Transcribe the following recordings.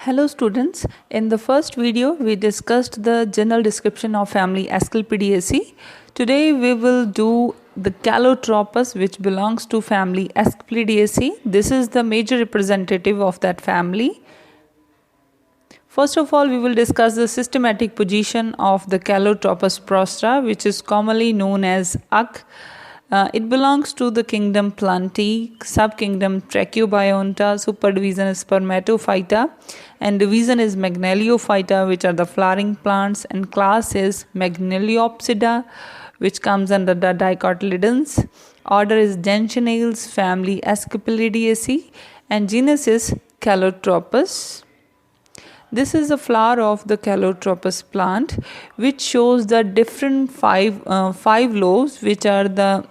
Hello students, in the first video we discussed the general description of family Asclepiadaceae. Today we will do the Calotropus, which belongs to family Asclepiadaceae. This is the major representative of that family. First of all, we will discuss the systematic position of the Calotropus prostra, which is commonly known as UC. It belongs to the kingdom Plantae, subkingdom Tracheobionta, superdivision is Spermatophyta, and division is Magnoliophyta, which are the flowering plants, and class is Magnoliopsida, which comes under the dicotyledons. Order is Gentianales, family Asclepiadaceae, and genus is Calotropus. This is the flower of the Calotropus plant, which shows the different five lobes, which are the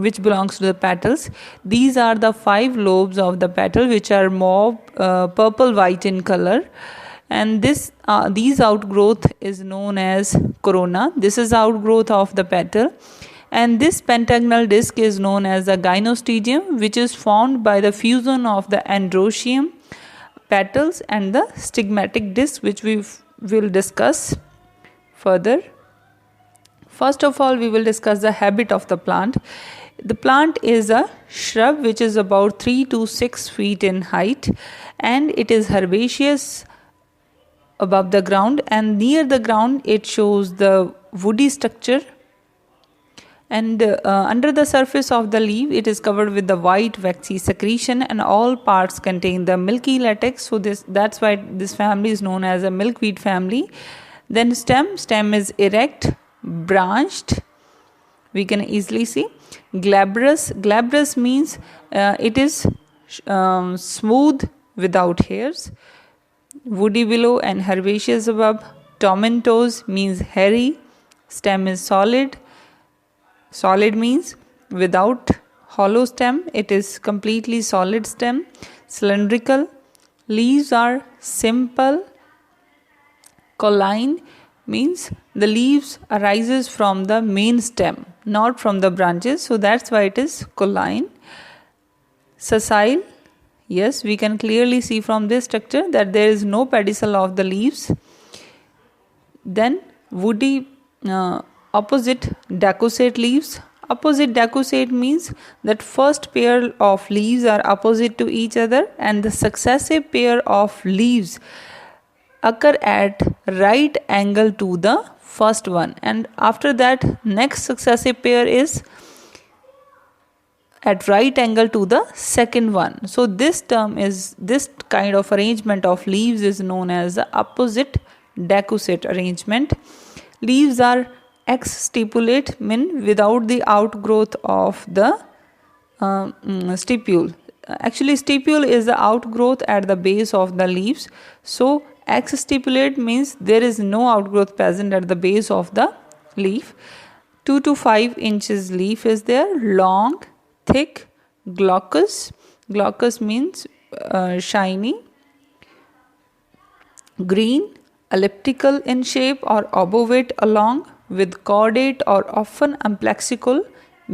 which belongs to the petals. These are the 5 lobes of the petal, which are more purple white in color, and these outgrowth is known as corona. This is outgrowth of the petal. And this pentagonal disc is known as the gynostegium, which is formed by the fusion of the androecium, petals, and the stigmatic disc, which we will discuss further. First of all, we will discuss the habit of the plant. The plant is a shrub which is about 3 to 6 feet in height, and it is herbaceous above the ground, and near the ground it shows the woody structure. And under the surface of the leaf, it is covered with the white waxy secretion, and all parts contain the milky latex. So that's why this family is known as a milkweed family. Then stem is erect, branched. We can easily see. Glabrous means it is smooth without hairs. Woody below and herbaceous above. Tomentose means hairy. Stem is solid. Solid means without hollow stem, it is completely solid stem. Cylindrical. Leaves are simple. Colline means the leaves arises from the main stem, not from the branches, so that's why it is colline. Sessile. Yes, we can clearly see from this structure that there is no pedicel of the leaves. Then woody opposite decussate leaves. Opposite decussate means that first pair of leaves are opposite to each other, and the successive pair of leaves occur at right angle to the first one, and after that next successive pair is at right angle to the second one. So this kind of arrangement of leaves is known as the opposite decussate arrangement. Leaves are ex-stipulate, mean without the outgrowth of the stipule. Actually, stipule is the outgrowth at the base of the leaves. So ex-stipulate means there is no outgrowth present at the base of the leaf. 2 to 5 inches leaf is there. Long, thick, glaucous. Glaucous means shiny. Green, elliptical in shape or obovate along, with cordate or often amplexical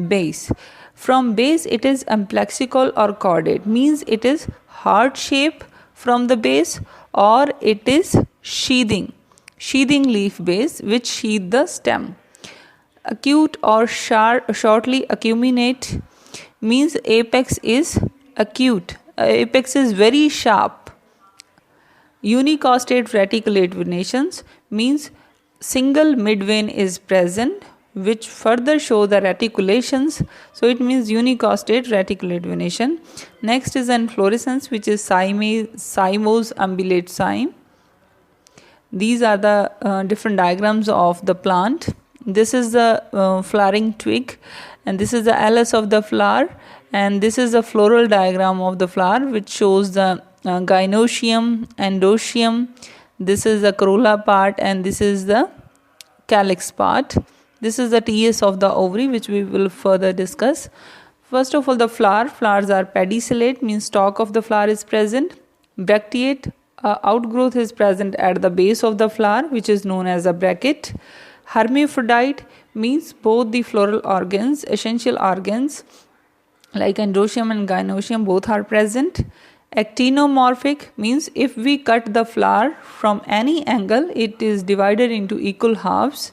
base. From base it is amplexical or cordate, means it is heart shape from the base, or it is sheathing leaf base which sheath the stem. Acute or shortly acuminate means apex is acute, apex is very sharp. Unicostate reticulate venations means single midvein is present, which further show the reticulations. So it means unicostate reticulate venation. Next is inflorescence, which is cymose umbellate cyme. These are the different diagrams of the plant. This is the flowering twig, and this is the alus of the flower, and this is the floral diagram of the flower, which shows the gynoecium, androecium. This is the corolla part, and this is the calyx part. This is the TS of the ovary, which we will further discuss. First of all, the flowers are pedicellate, means stalk of the flower is present. Bracteate, outgrowth is present at the base of the flower, which is known as a bracket. Hermaphrodite means both the floral organs, essential organs like androecium and gynoecium, both are present. Actinomorphic means if we cut the flower from any angle, it is divided into equal halves.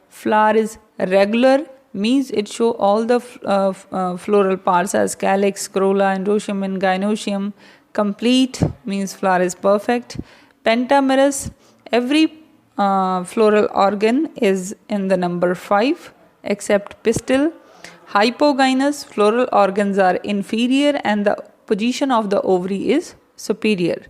Flower is regular means it show all the floral parts as calyx, corolla, androecium and gynoecium. Complete means flower is perfect. Pentamerous, every floral organ is in the number 5 except pistil. Hypogynous, floral organs are inferior and the position of the ovary is superior.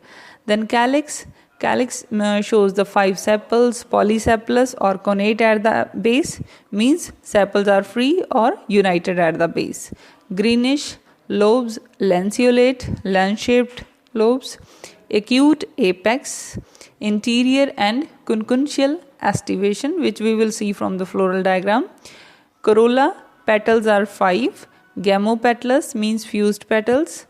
Then calyx shows the 5 sepals, polysepalous or connate at the base means sepals are free or united at the base. Greenish lobes, lanceolate, lens-shaped lobes, acute apex, interior and concussial aestivation, which we will see from the floral diagram. Corolla, petals are 5, gamopetalous means fused petals.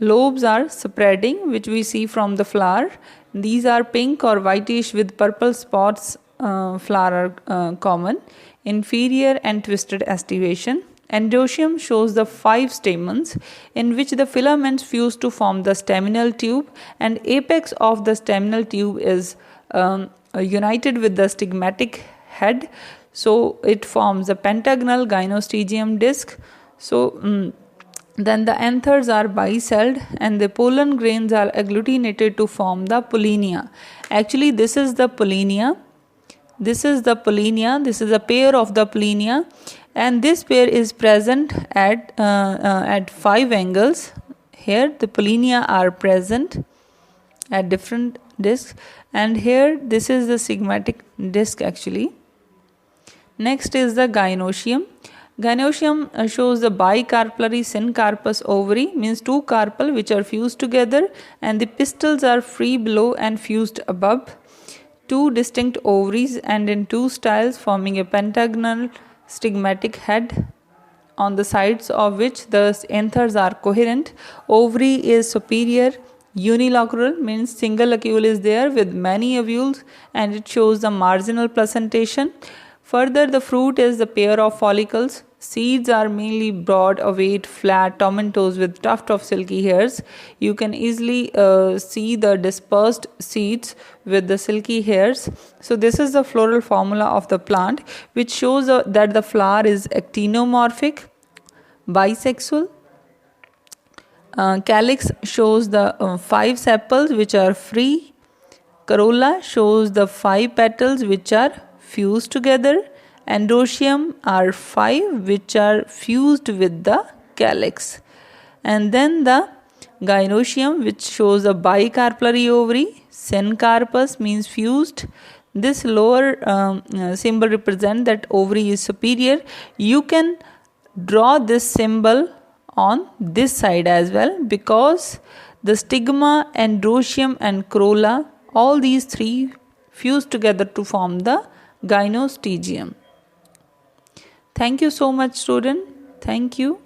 Lobes are spreading, which we see from the flower. These are pink or whitish with purple spots. Flower are common. Inferior and twisted aestivation. Androecium shows the 5 stamens in which the filaments fuse to form the staminal tube, and apex of the staminal tube is united with the stigmatic head, so it forms a pentagonal gynostegium disc. So then the anthers are bicelled and the pollen grains are agglutinated to form the pollinia. Actually, this is the pollinia. This is the pollinia. This is a pair of the pollinia, and this pair is present at 5 angles. Here the pollinia are present at different discs, and here this is the stigmatic disc actually. Next is the gynoecium. Gynoecium shows the bicarpellary syncarpous ovary, means 2 carpel which are fused together, and the pistils are free below and fused above. 2 distinct ovaries and in 2 styles, forming a pentagonal stigmatic head on the sides of which the anthers are coherent. Ovary is superior. Unilocular means single locule is there with many ovules, and it shows the marginal placentation. Further, the fruit is the pair of follicles. Seeds are mainly broad, ovate, flat, tomentose with tuft of silky hairs. You can easily see the dispersed seeds with the silky hairs. So this is the floral formula of the plant, which shows that the flower is actinomorphic, bisexual. Calyx shows the 5 sepals which are free. Corolla shows the 5 petals which are fused together. Androecium are 5 which are fused with the calyx. And then the gynoecium, which shows a bicarpellary ovary. Syncarpous means fused. This lower symbol represents that ovary is superior. You can draw this symbol on this side as well, because the stigma, androecium and corolla, all these 3 fuse together to form the gynostegium. Thank you so much, student. Thank you.